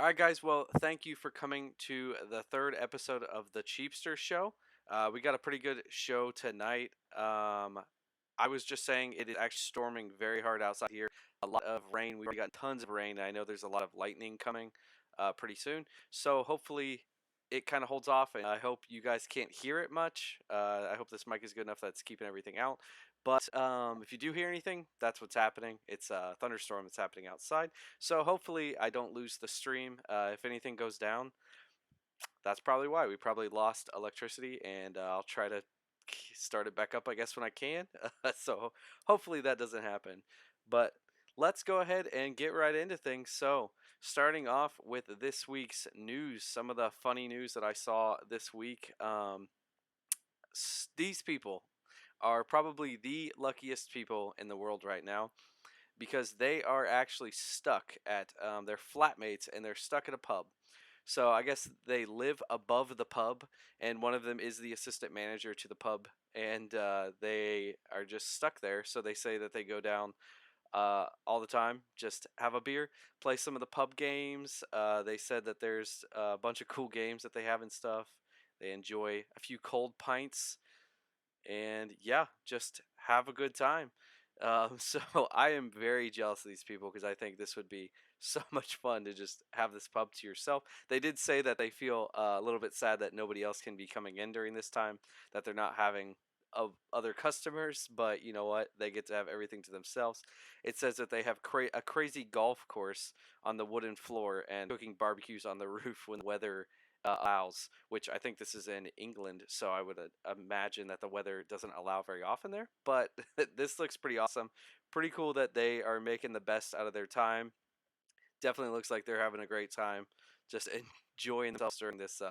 All right, guys. Well, thank you for coming to the third episode of the Cheapster show. We got a pretty good show tonight. I was just saying it is actually storming very hard outside here. A lot of rain. We already got tons of rain. And I know there's a lot of lightning coming pretty soon. So hopefully it kind of holds off. And I hope you guys can't hear it much. I hope this mic is good enough that's keeping everything out. But if you do hear anything, that's what's happening. It's a thunderstorm that's happening outside. So hopefully I don't lose the stream. If anything goes down, that's probably why. We probably lost electricity, and I'll try to start it back up, I guess, when I can. So hopefully that doesn't happen. But let's go ahead and get right into things. So starting off with this week's news, some of the funny news that I saw this week. These people are probably the luckiest people in the world right now because they are actually stuck at their flatmates and they're stuck at a pub. So I guess they live above the pub, and one of them is the assistant manager to the pub, and they are just stuck there. So they say that they go down all the time, just have a beer, play some of the pub games. They said that there's a bunch of cool games that they have and stuff. They enjoy a few cold pints and yeah, just have a good time. So I am very jealous of these people because I think this would be so much fun to just have this pub to yourself. They did say that they feel a little bit sad that nobody else can be coming in during this time, that they're not having of other customers, but you know what? They get to have everything to themselves. It says that they have a crazy golf course on the wooden floor and cooking barbecues on the roof when the weather allows, which I think this is in England, so I would imagine that the weather doesn't allow very often there. But this looks pretty awesome. Pretty cool that they are making the best out of their time. Definitely looks like they're having a great time, just enjoying themselves during this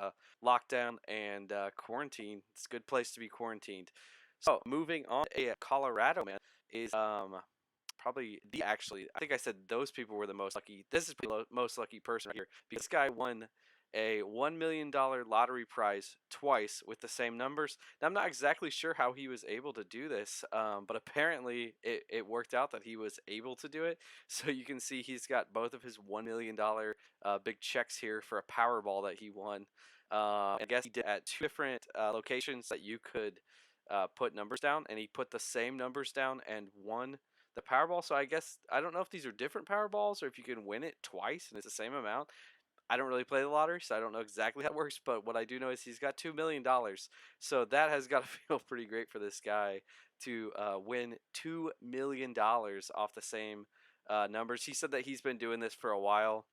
lockdown and quarantine. It's a good place to be quarantined. So moving on, a Colorado man is probably the actually. I think I said those people were the most lucky. This is the most lucky person right here because this guy won a $1 million lottery prize twice with the same numbers. Now, I'm not exactly sure how he was able to do this, but apparently it worked out that he was able to do it. So you can see he's got both of his $1 million big checks here for a Powerball that he won. I guess he did at two different locations that you could put numbers down, and he put the same numbers down and won the Powerball. So I guess I don't know if these are different Powerballs or if you can win it twice and it's the same amount. I don't really play the lottery, so I don't know exactly how it works. But what I do know is he's got $2 million, so that has got to feel pretty great for this guy to win $2 million off the same numbers. He said that he's been doing this for a while,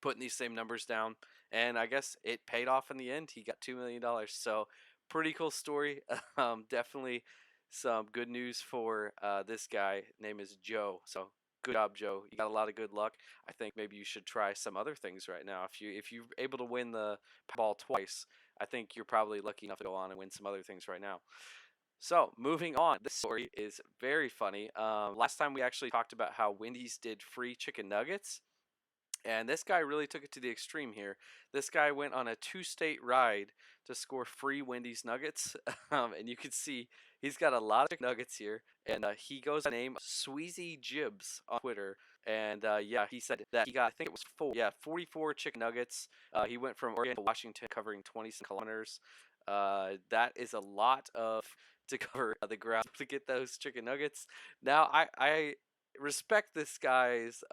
putting these same numbers down, and I guess it paid off in the end. He got $2 million, so pretty cool story. Definitely some good news for this guy. Name is Joe. So good job, Joe. You got a lot of good luck. I think maybe you should try some other things right now. If you're able to win the ball twice, I think you're probably lucky enough to go on and win some other things right now. So moving on, this story is very funny. Last time we actually talked about how Wendy's did free chicken nuggets. And this guy really took it to the extreme here. This guy went on a two-state ride to score free Wendy's nuggets. And you can see he's got a lot of nuggets here. And he goes by the name Sweezy Jibs on Twitter. And yeah, he said that he got, I think it was 44 chicken nuggets. He went from Oregon to Washington, covering 20 kilometers. That is a lot of to cover the ground to get those chicken nuggets. Now, I respect this guy's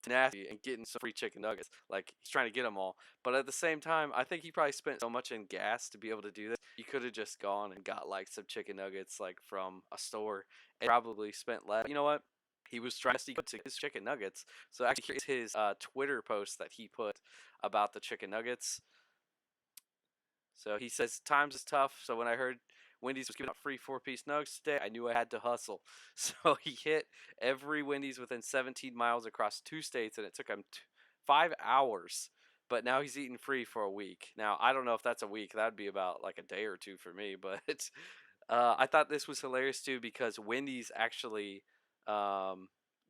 tenacity and getting some free chicken nuggets. Like, he's trying to get them all. But at the same time, I think he probably spent so much in gas to be able to do this. He could have just gone and got like some chicken nuggets like from a store and probably spent less. You know what? He was trying to get his chicken nuggets. So actually, here's his Twitter post that he put about the chicken nuggets. So he says, times is tough. So when I heard Wendy's was giving out free four-piece nuggets today, I knew I had to hustle. So he hit every Wendy's within 17 miles across two states, and it took him 5 hours. But now he's eating free for a week. Now, I don't know if that's a week. That would be about like a day or two for me. But I thought this was hilarious too because Wendy's actually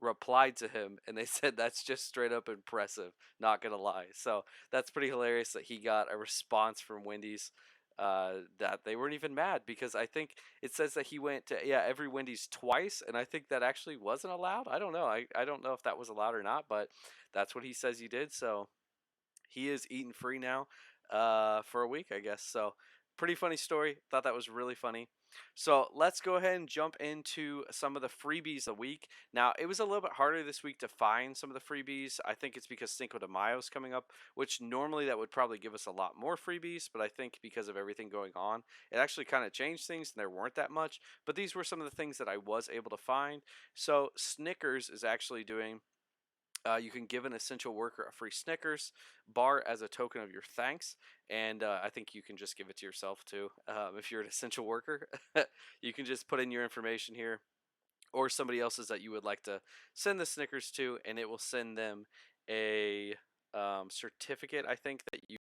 replied to him and they said that's just straight up impressive, not gonna lie. So that's pretty hilarious that he got a response from Wendy's, that they weren't even mad because I think it says that he went to every Wendy's twice, and I think that actually wasn't allowed. I don't know. I don't know if that was allowed or not, but that's what he says he did. So he is eating free now for a week, I guess. So, pretty funny story. Thought that was really funny. So, let's go ahead and jump into some of the freebies of the week. Now, it was a little bit harder this week to find some of the freebies. I think it's because Cinco de Mayo is coming up, which normally that would probably give us a lot more freebies, but I think because of everything going on, it actually kind of changed things and there weren't that much. But these were some of the things that I was able to find. So, Snickers is actually doing you can give an essential worker a free Snickers bar as a token of your thanks, and I think you can just give it to yourself too. If you're an essential worker, you can just put in your information here or somebody else's that you would like to send the Snickers to, and it will send them a certificate. I think that you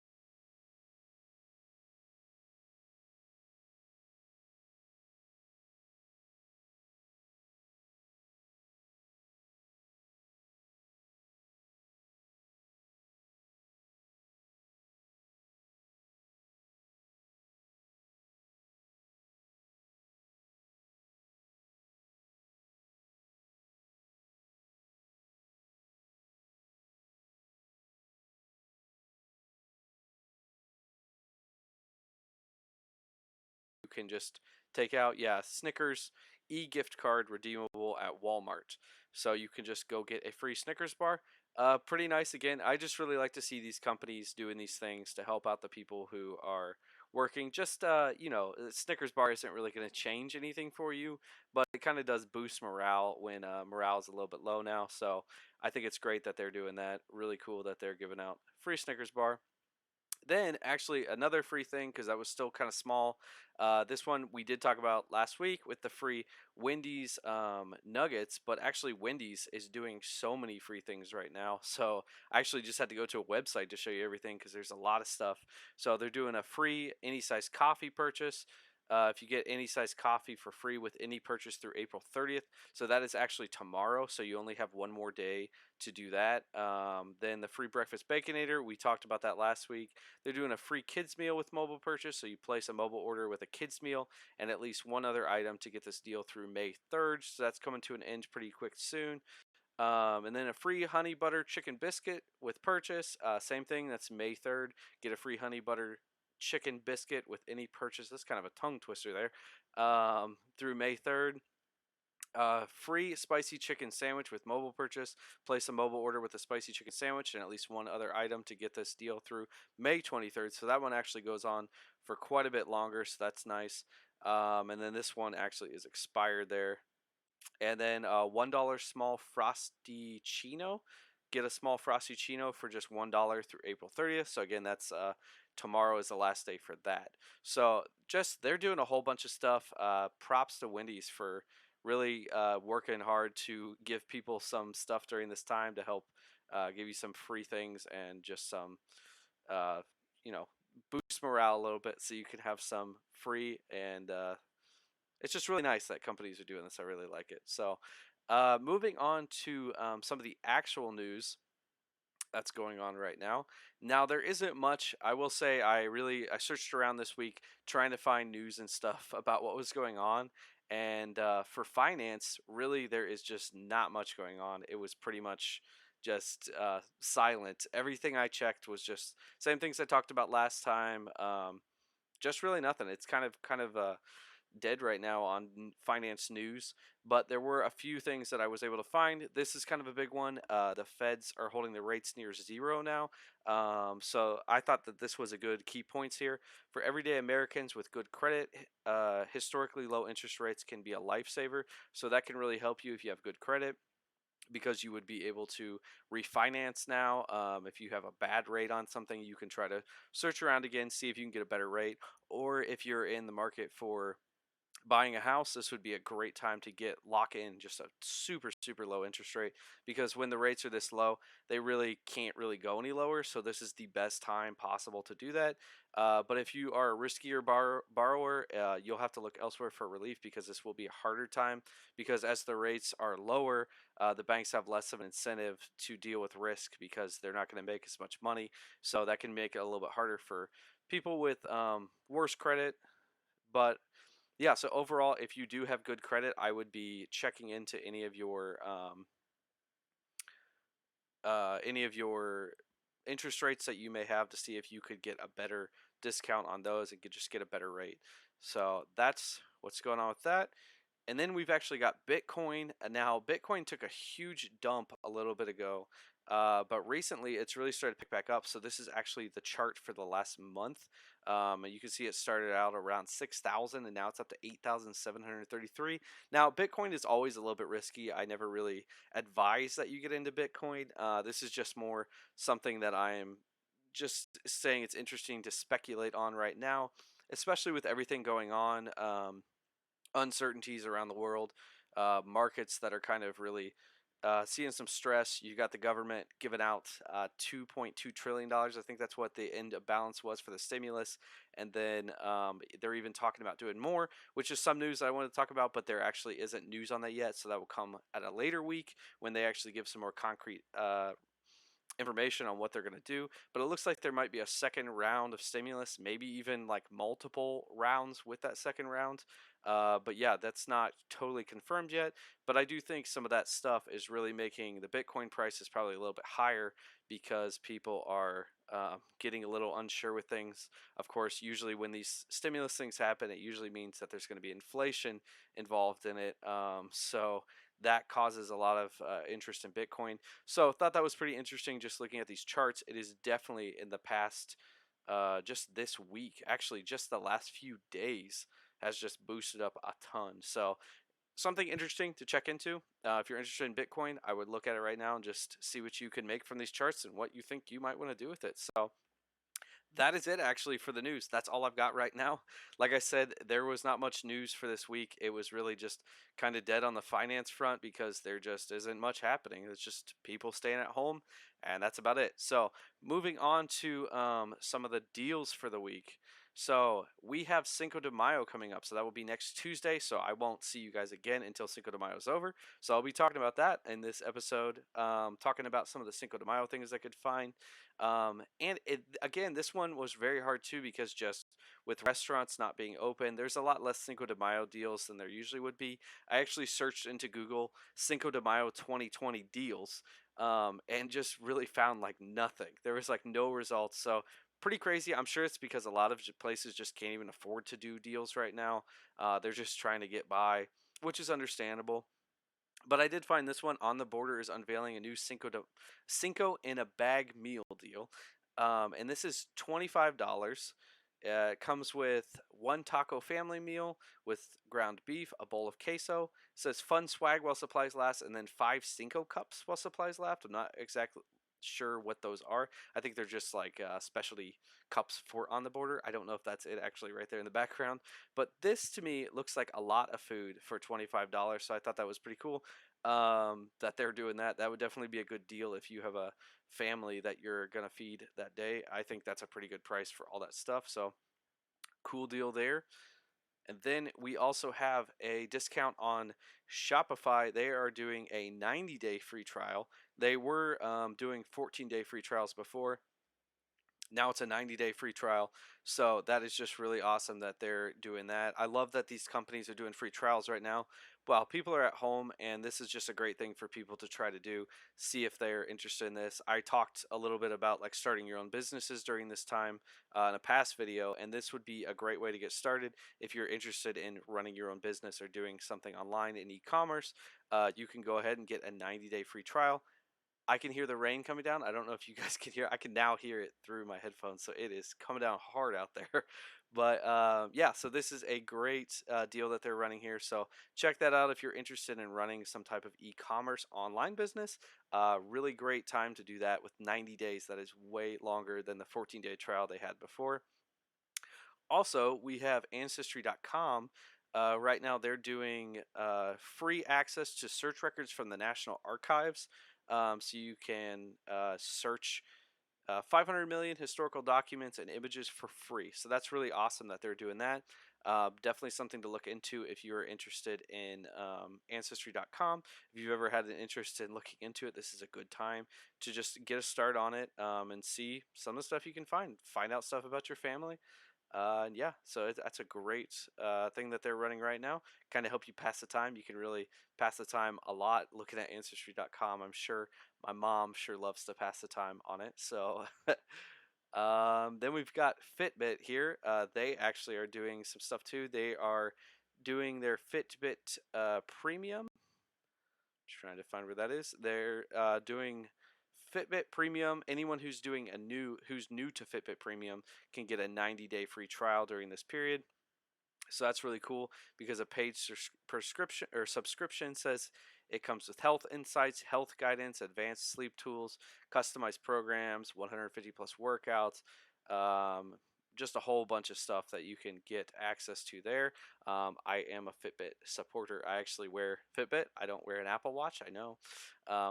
can just take out, yeah, Snickers e-gift card redeemable at Walmart. So you can just go get a free Snickers bar. Pretty nice. Again, I just really like to see these companies doing these things to help out the people who are working. Just Snickers bar isn't really going to change anything for you, but it kind of does boost morale when morale is a little bit low now. So I think it's great that they're doing that. Really cool that they're giving out free Snickers bar. Then, actually, another free thing because that was still kind of small. This one we did talk about last week with the free Wendy's nuggets, but actually, Wendy's is doing so many free things right now. So, I actually just had to go to a website to show you everything because there's a lot of stuff. So, they're doing a free any size coffee purchase. If you get any size coffee for free with any purchase through April 30th. So that is actually tomorrow. So you only have one more day to do that. Then the free breakfast baconator, we talked about that last week. They're doing a free kids meal with mobile purchase. So you place a mobile order with a kids meal and at least one other item to get this deal through May 3rd. So that's coming to an end pretty quick soon. And then a free honey butter chicken biscuit with purchase. Same thing. That's May 3rd. Get a free honey butter chicken biscuit with any purchase. That's kind of a tongue twister there. Through May 3rd. Free spicy chicken sandwich with mobile purchase. Place a mobile order with a spicy chicken sandwich and at least one other item to get this deal through May 23rd. So that one actually goes on for quite a bit longer. So that's nice. And then this one actually is expired there. And then $1 small frosty chino. Get a small frosty chino for just $1 through April 30th. So again, that's tomorrow is the last day for that. So just they're doing a whole bunch of stuff. Props to Wendy's for really working hard to give people some stuff during this time to help give you some free things and just some uh, you know boost morale a little bit so you can have some free and it's just really nice that companies are doing this. I really like it. So, moving on to some of the actual news that's going on right now. Now there isn't much. I will say I searched around this week trying to find news and stuff about what was going on. And for finance, really there is just not much going on. It was pretty much just silent. Everything I checked was just same things I talked about last time. Just really nothing. It's kind of dead right now on finance news, but there were a few things that I was able to find. This is kind of a big one. The Feds are holding the rates near zero now. So I thought that this was a good key points here. For everyday Americans with good credit, historically low interest rates can be a lifesaver. So that can really help you if you have good credit because you would be able to refinance now. If you have a bad rate on something, you can try to search around again, see if you can get a better rate. Or if you're in the market for buying a house, this would be a great time to get lock in just a super low interest rate because when the rates are this low, they really can't really go any lower. So this is the best time possible to do that. But if you are a riskier borrower, you'll have to look elsewhere for relief because this will be a harder time because as the rates are lower, the banks have less of an incentive to deal with risk because they're not going to make as much money. So that can make it a little bit harder for people with worse credit. But yeah, so overall, if you do have good credit, I would be checking into any of your interest rates that you may have to see if you could get a better discount on those and could just get a better rate. So that's what's going on with that. And then we've actually got Bitcoin. And now Bitcoin took a huge dump a little bit ago, but recently it's really started to pick back up. So this is actually the chart for the last month. And you can see it started out around 6,000 and now it's up to 8,733. Now Bitcoin is always a little bit risky. I never really advise that you get into Bitcoin. This is just more something that I am just saying it's interesting to speculate on right now, especially with everything going on. Uncertainties around the world, markets that are kind of really seeing some stress. You got the government giving out $2.2 trillion. I think that's what the end of balance was for the stimulus. And then they're even talking about doing more, which is some news I want to talk about, but there actually isn't news on that yet. So that will come at a later week when they actually give some more concrete information on what they're going to do. But it looks like there might be a second round of stimulus, maybe even like multiple rounds with that second round. But yeah, that's not totally confirmed yet. But I do think some of that stuff is really making the Bitcoin prices probably a little bit higher because people are getting a little unsure with things. Of course, usually when these stimulus things happen, it usually means that there's going to be inflation involved in it. So that causes a lot of interest in Bitcoin. So thought that was pretty interesting just looking at these charts. It is definitely in the past, just this week, actually just the last few days has just boosted up a ton. So something interesting to check into. If you're interested in Bitcoin, I would look at it right now and just see what you can make from these charts and what you think you might want to do with it. So that is it actually for the news. That's all I've got right now. Like I said, there was not much news for this week. It was really just kind of dead on the finance front because there just isn't much happening. It's just people staying at home, and that's about it. So, moving on to some of the deals for the week. So, we have Cinco de Mayo coming up. So, that will be next Tuesday. So, I won't see you guys again until Cinco de Mayo is over. So, I'll be talking about that in this episode, talking about some of the Cinco de Mayo things I could find. And again, this one was very hard too because just with restaurants not being open, there's a lot less Cinco de Mayo deals than there usually would be. I actually searched into Google Cinco de Mayo 2020 deals, and just really found like nothing. There was like no results. So pretty crazy. I'm sure it's because a lot of places just can't even afford to do deals right now. They're just trying to get by, which is understandable. But I did find this one. On the Border is unveiling a new Cinco in a bag meal deal, and this is $25. It comes with one taco family meal with ground beef, a bowl of queso. It says fun swag while supplies last, and then 5 Cinco cups while supplies last. I'm not exactly sure what those are. I think they're just like specialty cups for On the Border. I don't know if that's it actually right there in the background. But this to me looks like a lot of food for $25. So I thought that was pretty cool that they're doing that. That would definitely be a good deal if you have a family that you're going to feed that day. I think that's a pretty good price for all that stuff. So cool deal there. And then we also have a discount on Shopify. They are doing a 90-day free trial. They were doing 14-day free trials before. Now it's a 90-day free trial. So that is just really awesome that they're doing that. I love that these companies are doing free trials right now while people are at home, and this is just a great thing for people to try to do, see if they're interested in this. I talked a little bit about like starting your own businesses during this time in a past video, and this would be a great way to get started if you're interested in running your own business or doing something online in e-commerce. You can go ahead and get a 90-day free trial. I can hear the rain coming down. I don't know if you guys can hear. I can now hear it through my headphones, so it is coming down hard out there. But yeah, so this is a great deal that they're running here. So check that out if you're interested in running some type of e-commerce online business. Really great time to do that with 90 days. That is way longer than the 14-day trial they had before. Also, we have Ancestry.com. Right now, they're doing free access to search records from the National Archives. So you can search 500 million historical documents and images for free. So that's really awesome that they're doing that. Definitely something to look into if you're interested in Ancestry.com. If you've ever had an interest in looking into it, this is a good time to just get a start on it and see some of the stuff you can find. Find out stuff about your family. Yeah, so that's a great thing that they're running right now. Kind of help you pass the time. You can really pass the time a lot looking at Ancestry.com. I'm sure my mom sure loves to pass the time on it. So then we've got Fitbit here. They actually are doing some stuff too. They are doing their Fitbit Premium. Trying to find where that is. They're doing Fitbit Premium. Anyone who's new to Fitbit Premium can get a 90-day free trial during this period. So that's really cool because a paid prescription or subscription says it comes with health insights, health guidance, advanced sleep tools, customized programs, 150 plus workouts, um, just a whole bunch of stuff that you can get access to there. I am a Fitbit supporter. I actually wear Fitbit. I don't wear an Apple Watch. I know.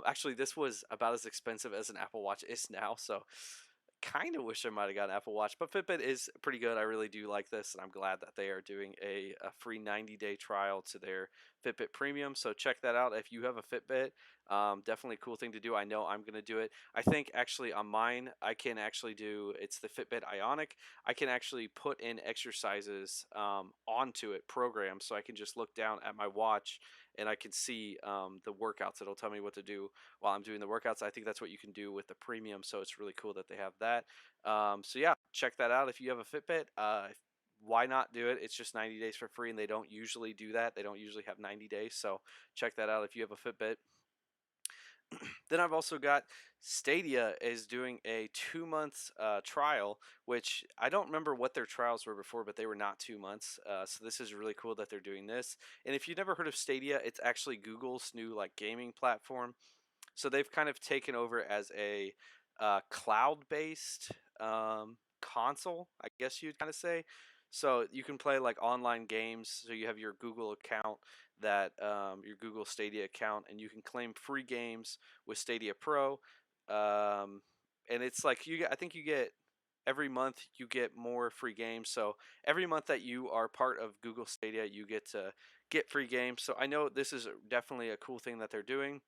Actually, this was about as expensive as an Apple Watch is now. So kind of wish I might have got an Apple Watch, but Fitbit is pretty good. I really do like this, and I'm glad that they are doing a free 90-day trial to their Fitbit Premium. So check that out if you have a Fitbit. Definitely a cool thing to do. I know I'm going to do it. I think actually on mine, I can actually do it's the Fitbit Ionic. I can actually put in exercises onto it, program, so I can just look down at my watch and I can see the workouts. It'll tell me what to do while I'm doing the workouts. I think that's what you can do with the premium, so it's really cool that they have that. So yeah, check that out if you have a Fitbit. Why not do it? It's just 90 days for free, and they don't usually do that. They don't usually have 90 days, so check that out if you have a Fitbit. Then I've also got Stadia is doing a 2 months trial, which I don't remember what their trials were before, but they were not 2 months. So this is really cool that they're doing this. And if you've never heard of Stadia, it's actually Google's new like gaming platform. So they've kind of taken over as a cloud-based console, I guess you'd kind of say. So you can play like online games. So you have your Google account, that your Google Stadia account, and you can claim free games with Stadia Pro. And it's like I think you get every month you get more free games. So every month that you are part of Google Stadia, you get to get free games. So I know this is definitely a cool thing that they're doing.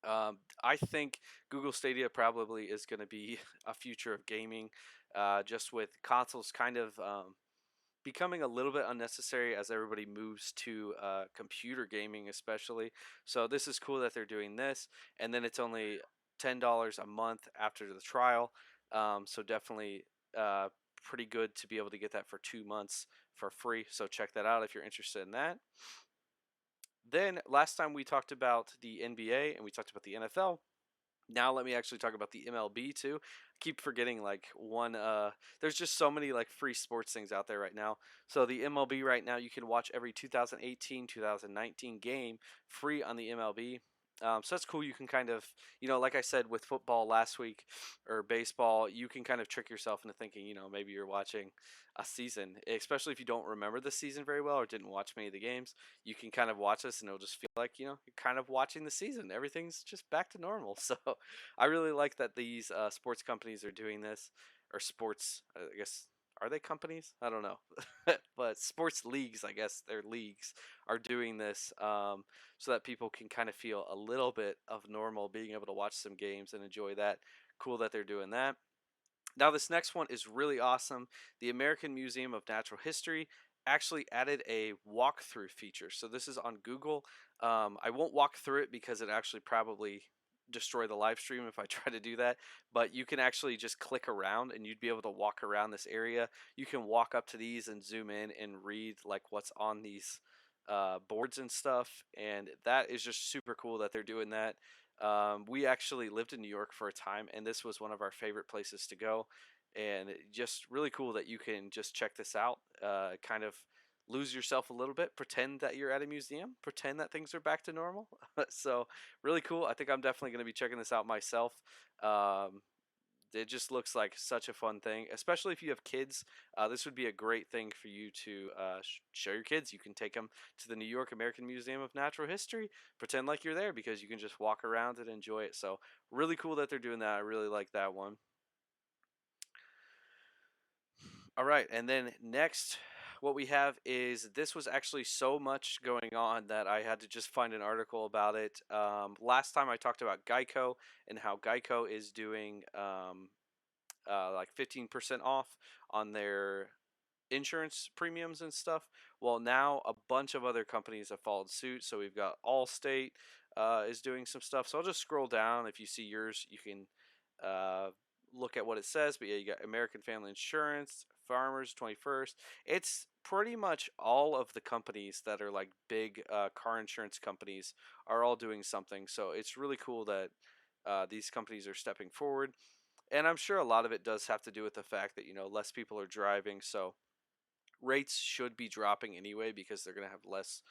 I think Google Stadia probably is going to be a future of gaming, just with consoles kind of becoming a little bit unnecessary as everybody moves to computer gaming, especially. So this is cool that they're doing this, and then it's only $10 a month after the trial. So definitely pretty good to be able to get that for 2 months for free. So check that out if you're interested in that. Then last time we talked about the NBA and we talked about the NFL. Now let me actually talk about the MLB too. I keep forgetting like one there's just so many like free sports things out there right now. So the MLB right now you can watch every 2018, 2019 game free on the MLB. So that's cool. You can kind of, like I said with football last week or baseball, you can kind of trick yourself into thinking, maybe you're watching a season, especially if you don't remember the season very well or didn't watch many of the games. You can kind of watch this and it'll just feel like, you're kind of watching the season. Everything's just back to normal. So I really like that these sports companies are doing this, or sports, I guess, are they companies? I don't know. But sports leagues, I guess they're leagues, are doing this so that people can kind of feel a little bit of normal being able to watch some games and enjoy that. Cool that they're doing that. Now, this next one is really awesome. The American Museum of Natural History actually added a walkthrough feature. So this is on Google. I won't walk through it because it actually probably destroy the live stream if I try to do that. But you can actually just click around and you'd be able to walk around this area. You can walk up to these and zoom in and read like what's on these boards and stuff. And that is just super cool that they're doing that. We actually lived in New York for a time, and this was one of our favorite places to go. And just really cool that you can just check this out, kind of lose yourself a little bit, pretend that you're at a museum, pretend that things are back to normal. So, really cool. I think I'm definitely going to be checking this out myself. Um, it just looks like such a fun thing, especially if you have kids. This would be a great thing for you to show your kids. You can take them to the New York American Museum of Natural History, pretend like you're there because you can just walk around and enjoy it. So, really cool that they're doing that. I really like that one. All right, and then next, what we have is this was actually so much going on that I had to just find an article about it. Last time I talked about Geico and how Geico is doing like 15% off on their insurance premiums and stuff. Well, now a bunch of other companies have followed suit. So we've got Allstate is doing some stuff. So I'll just scroll down. If you see yours, you can uh, look at what it says. But yeah, you got American Family Insurance, Farmers 21st. It's pretty much all of the companies that are like big car insurance companies are all doing something. So it's really cool that these companies are stepping forward. And I'm sure a lot of it does have to do with the fact that, less people are driving. So rates should be dropping anyway because they're going to have less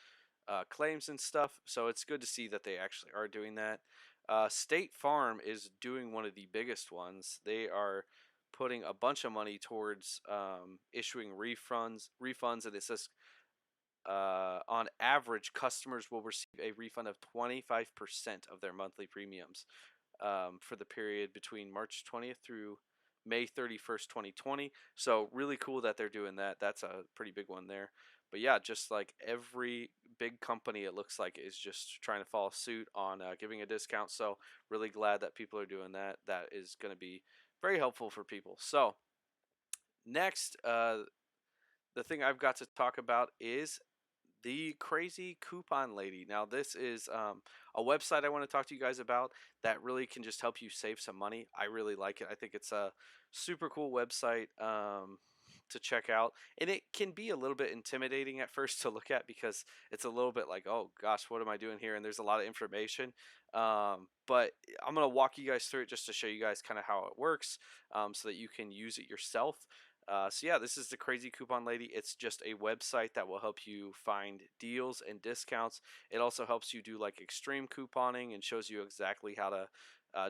claims and stuff. So it's good to see that they actually are doing that. State Farm is doing one of the biggest ones. They are putting a bunch of money towards issuing refunds, and it says on average, customers will receive a refund of 25% of their monthly premiums for the period between March 20th through May 31st, 2020. So really cool that they're doing that. That's a pretty big one there. But yeah, just like every big company, it looks like is just trying to follow suit on giving a discount. So really glad that people are doing that. That is going to be very helpful for people. So next, the thing I've got to talk about is the Crazy Coupon Lady. Now, this is a website I want to talk to you guys about that really can just help you save some money. I really like it. I think it's a super cool website to check out. And it can be a little bit intimidating at first to look at because it's a little bit like, oh gosh, what am I doing here? And there's a lot of information. But I'm going to walk you guys through it just to show you guys kind of how it works so that you can use it yourself. So yeah, this is the Crazy Coupon Lady. It's just a website that will help you find deals and discounts. It also helps you do like extreme couponing and shows you exactly how to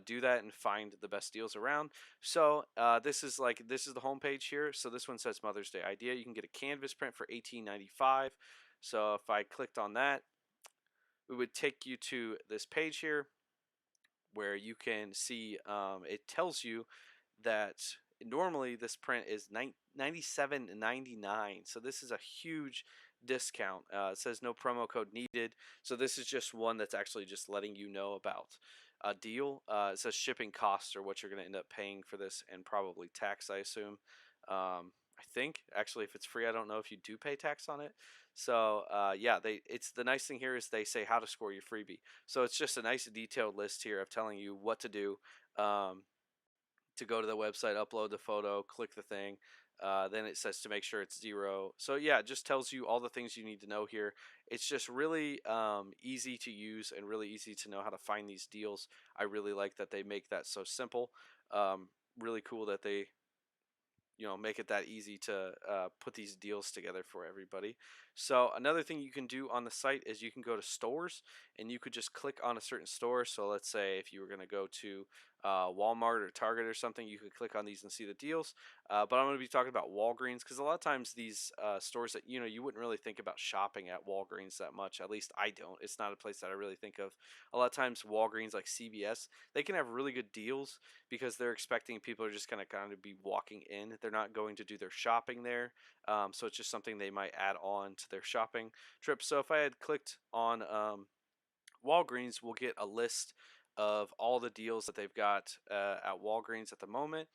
do that and find the best deals around. So this is the homepage here. So this one says Mother's Day Idea. You can get a canvas print for $18.95. So if I clicked on that, it would take you to this page here where you can see it tells you that normally this print is $97.99. So this is a huge discount. It says no promo code needed. So this is just one that's actually just letting you know about a deal. It says shipping costs or what you're going to end up paying for this and probably tax, I assume. I think actually if it's free, I don't know if you do pay tax on it. So yeah, it's the nice thing here is they say how to score your freebie. So it's just a nice detailed list here of telling you what to do. To go to the website, upload the photo, click the thing. Then it says to make sure it's zero. So yeah, it just tells you all the things you need to know here. It's just really easy to use and really easy to know how to find these deals. I really like that they make that so simple. Really cool that they make it that easy to put these deals together for everybody. So another thing you can do on the site is you can go to stores and you could just click on a certain store. So let's say if you were going to go to Walmart or Target or something, you could click on these and see the deals. But I'm going to be talking about Walgreens because a lot of times these stores that you wouldn't really think about shopping at Walgreens that much. At least I don't. It's not a place that I really think of. A lot of times Walgreens, like CVS, they can have really good deals because they're expecting people are just going to kind of be walking in. They're not going to do their shopping there. So it's just something they might add on to their shopping trip. So if I had clicked on Walgreens, we'll get a list of all the deals that they've got at Walgreens at the moment.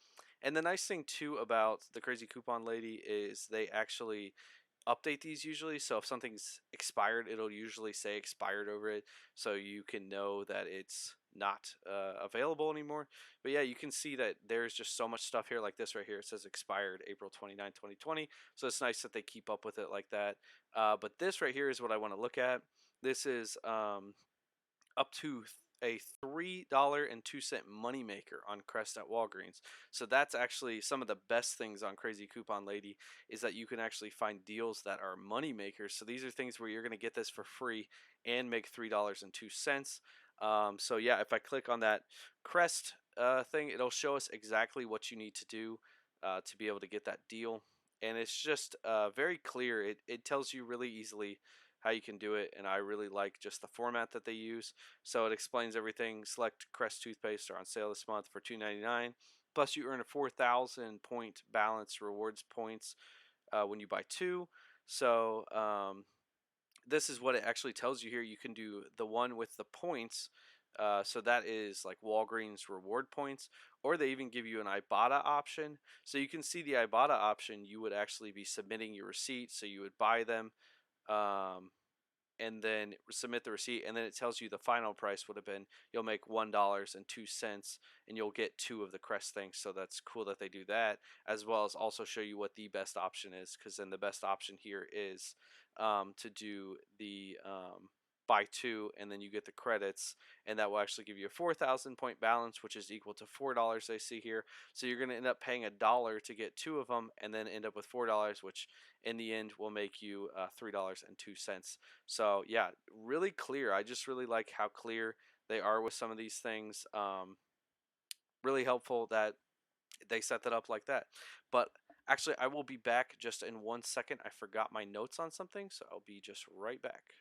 And the nice thing too about the Crazy Coupon Lady is they actually update these usually. So if something's expired, it'll usually say expired over it, so you can know that it's not available anymore. But yeah, you can see that there's just so much stuff here like this right here. It says expired April 29, 2020. So it's nice that they keep up with it like that. But this right here is what I want to look at. This is up to a $3.02 moneymaker on Crest at Walgreens. So that's actually some of the best things on Crazy Coupon Lady is that you can actually find deals that are moneymakers. So these are things where you're going to get this for free and make $3.02. So yeah, if I click on that Crest thing, it'll show us exactly what you need to do to be able to get that deal. And it's just very clear. It tells you really easily how you can do it, and I really like just the format that they use. So it explains everything. Select Crest toothpaste are on sale this month for $2.99. Plus, you earn a 4,000 point balance rewards points when you buy two. So this is what it actually tells you here. You can do the one with the points So that is like Walgreens reward points, or they even give you an Ibotta option. So you can see the Ibotta option, you would actually be submitting your receipt. So you would buy them. Um, and then submit the receipt, and then it tells you the final price would have been, you'll make $1.02, and you'll get two of the crest things. So that's cool that they do that, as well as also show you what the best option is, because then the best option here is to do the buy two, and then you get the credits, and that will actually give you a 4,000 point balance, which is equal to $4 they see here. So you're going to end up paying $1 to get two of them, and then end up with $4, which in the end will make you $3.02. So yeah, really clear. I just really like how clear they are with some of these things. Really helpful that they set that up like that. But actually, I will be back just in 1 second. I forgot my notes on something, so I'll be just right back.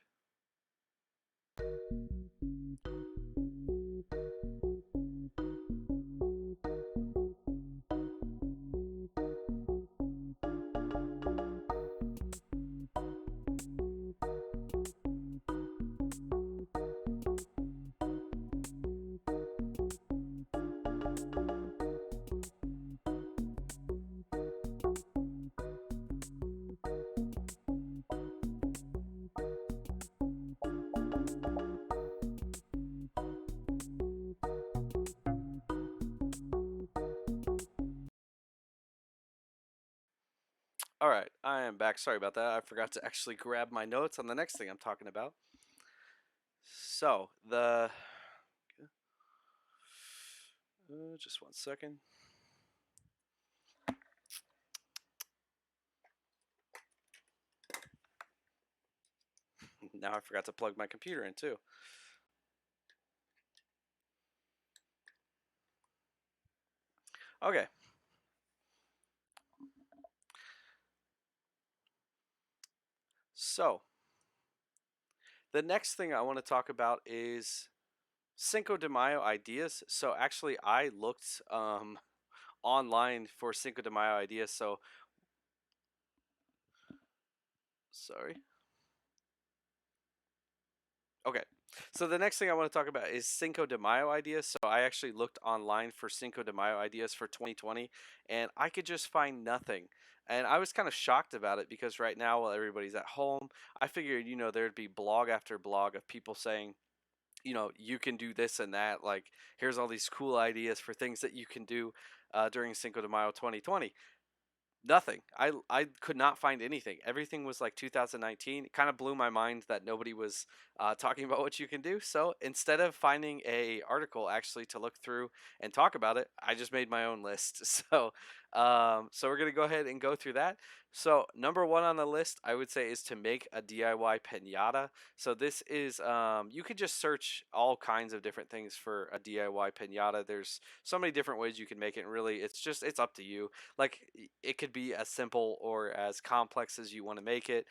All right, I am back. Sorry about that. I forgot to actually grab my notes on the next thing I'm talking about. So the just 1 second. Now I forgot to plug my computer in too. Okay. So the next thing I want to talk about is Cinco de Mayo ideas. So actually, I looked online for Cinco de Mayo ideas. So sorry. Okay. So the next thing I want to talk about is Cinco de Mayo ideas. So I actually looked online for Cinco de Mayo ideas for 2020, and I could just find nothing. And I was kind of shocked about it because right now, while everybody's at home, I figured, there'd be blog after blog of people saying, you can do this and that. Like, here's all these cool ideas for things that you can do during Cinco de Mayo 2020. Nothing. I could not find anything. Everything was like 2019. It kind of blew my mind that nobody was talking about what you can do. So instead of finding a article actually to look through and talk about it, I just made my own list. So we're gonna go ahead and go through that. So number one on the list, I would say, is to make a DIY pinata. So this is you could just search all kinds of different things for a DIY pinata. There's so many different ways you can make it. And really, it's up to you. Like, it could be as simple or as complex as you want to make it.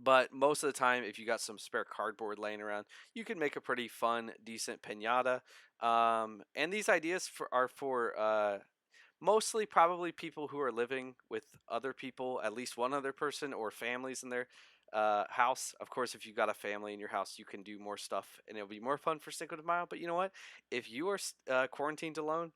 But most of the time, if you got some spare cardboard laying around, you can make a pretty fun, decent pinata. And these ideas are for mostly probably people who are living with other people, at least one other person, or families in their house. Of course, if you've got a family in your house, you can do more stuff and it'll be more fun for Cinco de Mayo. But you know what? If you are quarantined alone,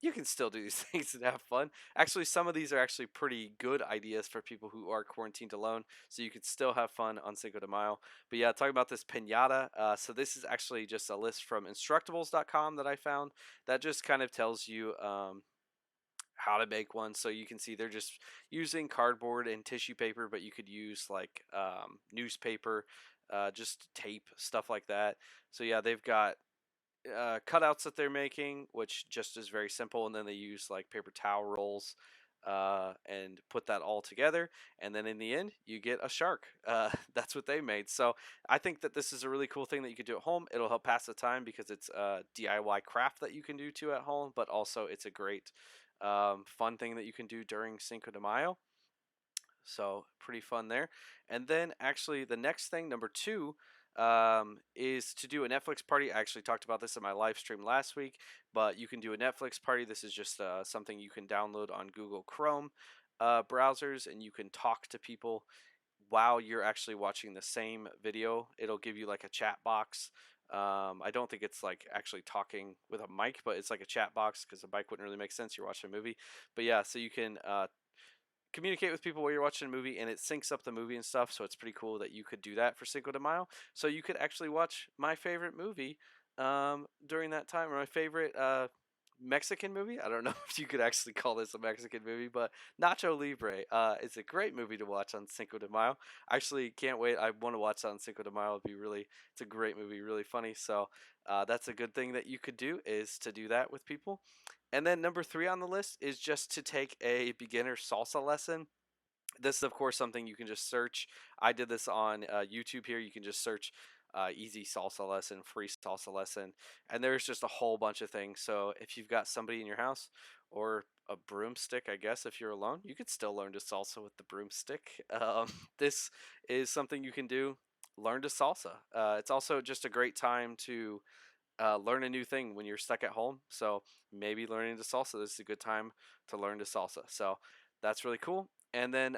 you can still do these things and have fun. Actually, some of these are actually pretty good ideas for people who are quarantined alone, so you could still have fun on Cinco de Mayo. But yeah, talking about this pinata. So this is actually just a list from Instructables.com that I found that just kind of tells you how to make one. So you can see they're just using cardboard and tissue paper, but you could use like newspaper, just tape, stuff like that. So yeah, they've got cutouts that they're making, which just is very simple, and then they use like paper towel rolls and put that all together, and then in the end you get a shark. That's what they made. So I think that this is a really cool thing that you could do at home. It'll help pass the time because it's a DIY craft that you can do too at home, but also it's a great fun thing that you can do during Cinco de Mayo. So pretty fun there. And then actually the next thing, number two, is to do a Netflix party. I actually talked about this in my live stream last week, but you can do a Netflix party. This is just something you can download on Google Chrome browsers, and you can talk to people while you're actually watching the same video. It'll give you like a chat box. I don't think it's like actually talking with a mic, but it's like a chat box because a mic wouldn't really make sense. You're watching a movie, but yeah, so you can communicate with people while you're watching a movie, and it syncs up the movie and stuff. So it's pretty cool that you could do that for Cinco de Mayo. So you could actually watch my favorite movie during that time, or my favorite Mexican movie. I don't know if you could actually call this a Mexican movie, but Nacho Libre. It's a great movie to watch on Cinco de Mayo. I actually can't wait. I want to watch that on Cinco de Mayo. It'd be really, it's a great movie, really funny. So that's a good thing that you could do is to do that with people. And then number three on the list is just to take a beginner salsa lesson. This is, of course, something you can just search. I did this on YouTube here. You can just search easy salsa lesson, free salsa lesson, and there's just a whole bunch of things. So if you've got somebody in your house or a broomstick, I guess if you're alone, you could still learn to salsa with the broomstick. This is something you can do. Learn to salsa. It's also just a great time to learn a new thing when you're stuck at home. So maybe learning to salsa, this is a good time to learn to salsa. So that's really cool. And then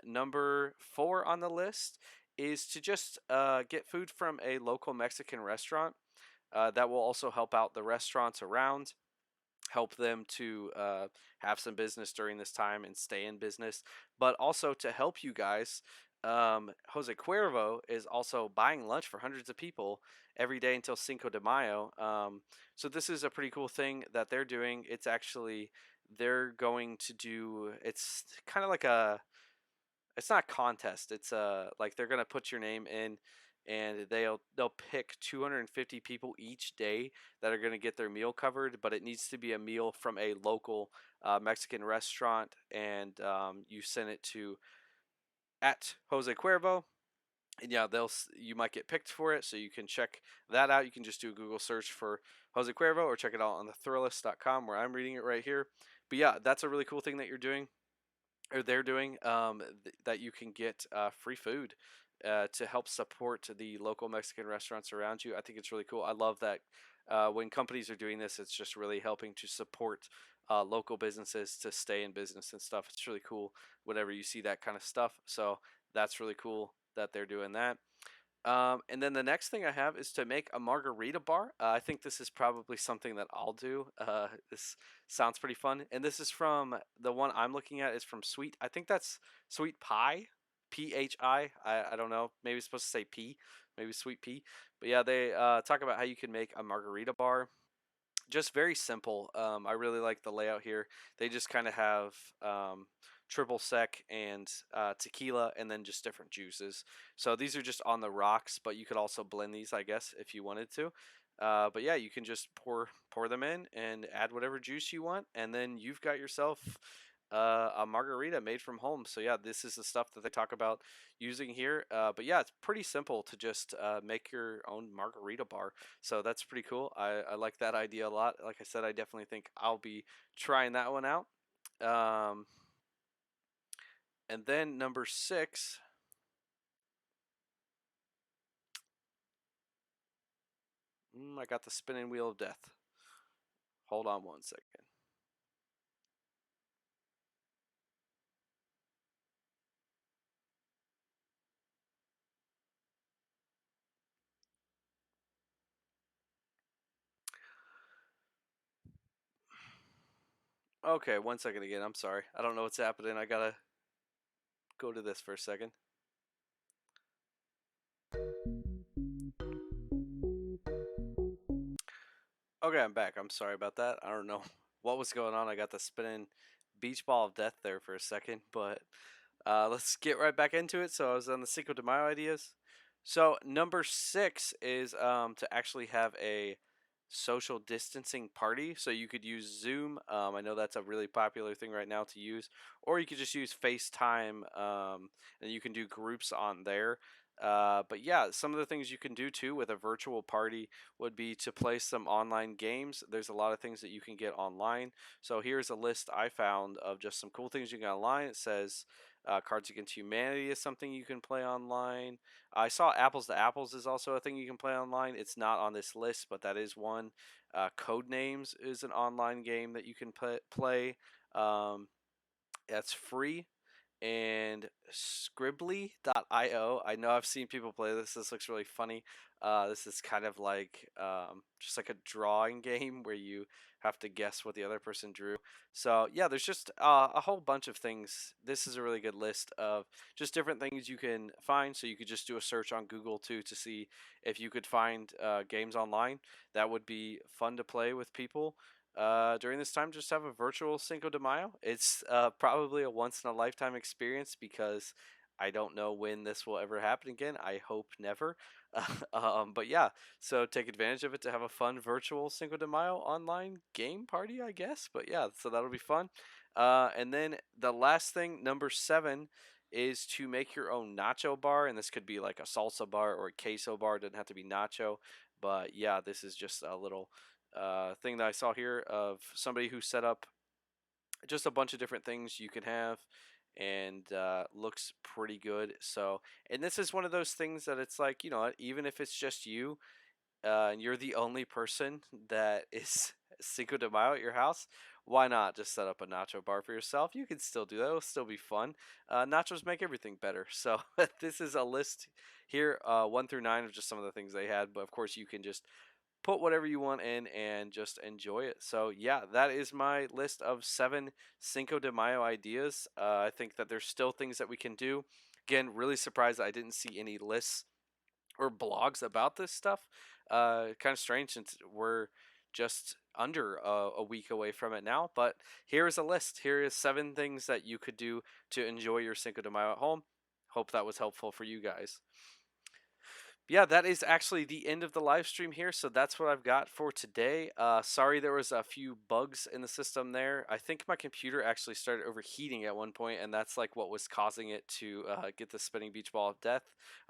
number four on the list is to just get food from a local Mexican restaurant. That will also help out the restaurants around, help them to have some business during this time and stay in business, but also to help you guys. Jose Cuervo is also buying lunch for hundreds of people every day until Cinco de Mayo. So this is a pretty cool thing that they're doing. It's actually they're going to do. It's kind of like a it's not a contest. It's like they're gonna put your name in, and they'll pick 250 people each day that are gonna get their meal covered. But it needs to be a meal from a local Mexican restaurant, and you send it to at Jose Cuervo. And yeah, you might get picked for it, so you can check that out. You can just do a Google search for Jose Cuervo or check it out on the Thrillist.com where I'm reading it right here. But yeah, that's a really cool thing that you're doing or they're doing that you can get free food to help support the local Mexican restaurants around you. I think it's really cool. I love that when companies are doing this, it's just really helping to support local businesses to stay in business and stuff. It's really cool whenever you see that kind of stuff. So that's really cool that they're doing that. And then the next thing I have is to make a margarita bar. I think this is probably something that I'll do. This sounds pretty fun. And this is from the one I'm looking at is from Sweet. I think that's Sweet Pie, Phi. I don't know. Maybe it's supposed to say P, maybe Sweet P. But yeah, they talk about how you can make a margarita bar, just very simple. I really like the layout here. They just kind of have triple sec and tequila, and then just different juices. So these are just on the rocks, but you could also blend these, I guess, if you wanted to. But yeah, you can just pour them in and add whatever juice you want, and then you've got yourself a margarita made from home. So yeah, this is the stuff that they talk about using here. But yeah, it's pretty simple to just make your own margarita bar. So that's pretty cool. I like that idea a lot. Like I said, I definitely think I'll be trying that one out. Um, and then number six, I got the spinning wheel of death. Hold on one second. Okay, one second again. I'm sorry. I don't know what's happening. I gotta go to this for a second. Okay, I'm back. I'm sorry about that. I don't know what was going on. I got the spinning beach ball of death there for a second, but let's get right back into it. So I was on the Cinco de Mayo ideas. So number six is to actually have a social distancing party. So you could use Zoom. I know that's a really popular thing right now to use, or you could just use FaceTime, and you can do groups on there. But yeah, some of the things you can do too with a virtual party would be to play some online games. There's a lot of things that you can get online. So here's a list I found of just some cool things you can get online. It says Cards Against Humanity is something you can play online. I saw Apples to Apples is also a thing you can play online. It's not on this list, but that is one. Code Names is an online game that you can play. Um, that's free. And Scribbly.io. I know I've seen people play this. This looks really funny. This is kind of like just like a drawing game where you have to guess what the other person drew. So yeah, there's just a whole bunch of things. This is a really good list of just different things you can find. So you could just do a search on Google too to see if you could find games online that would be fun to play with people. During this time, just have a virtual Cinco de Mayo. It's probably a once in a lifetime experience because I don't know when this will ever happen again. I hope never. But yeah, so take advantage of it to have a fun virtual Cinco de Mayo online game party, I guess. But yeah, so that'll be fun. And then the last thing, number 7, is to make your own nacho bar. And this could be like a salsa bar or a queso bar. It doesn't have to be nacho. But yeah, this is just a little thing that I saw here of somebody who set up just a bunch of different things you can have and looks pretty good. So, and this is one of those things that it's like, even if it's just you and you're the only person that is Cinco de Mayo at your house, why not just set up a nacho bar for yourself? You can still do that. It'll still be fun. Nachos make everything better. So this is a list here, 1 through 9 of just some of the things they had. But of course, you can just put whatever you want in and just enjoy it. So yeah, that is my list of 7 Cinco de Mayo ideas. I think that there's still things that we can do. Again, really surprised that I didn't see any lists or blogs about this stuff. Kind of strange since we're just under a week away from it now. But here is a list. Here is 7 things that you could do to enjoy your Cinco de Mayo at home. Hope that was helpful for you guys. Yeah, that is actually the end of the live stream here. So that's what I've got for today. Sorry there was a few bugs in the system there. I think my computer actually started overheating at one point, and that's like what was causing it to get the spinning beach ball of death.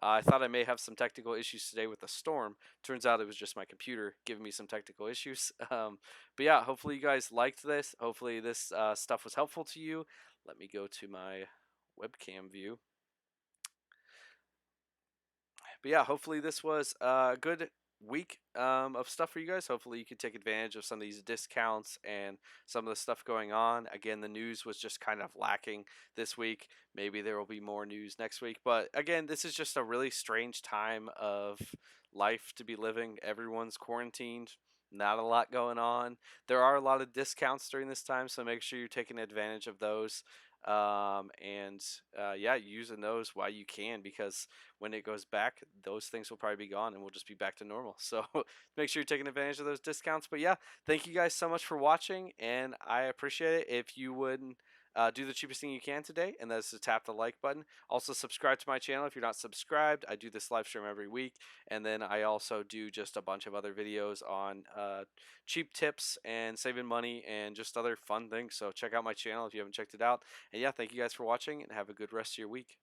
I thought I may have some technical issues today with the storm. Turns out it was just my computer giving me some technical issues. But yeah, hopefully you guys liked this. Hopefully this stuff was helpful to you. Let me go to my webcam view. But yeah, hopefully this was a good week of stuff for you guys. Hopefully you can take advantage of some of these discounts and some of the stuff going on. Again, the news was just kind of lacking this week. Maybe there will be more news next week. But again, this is just a really strange time of life to be living. Everyone's quarantined. Not a lot going on. There are a lot of discounts during this time, so make sure you're taking advantage of those. And yeah, using those while you can, because when it goes back, those things will probably be gone and we'll just be back to normal. So make sure you're taking advantage of those discounts. But yeah, thank you guys so much for watching, and I appreciate it if you would do the cheapest thing you can today, and that is to tap the like button. Also, subscribe to my channel if you're not subscribed. I do this live stream every week, and then I also do just a bunch of other videos on cheap tips and saving money and just other fun things. So check out my channel if you haven't checked it out. And yeah, thank you guys for watching, and have a good rest of your week.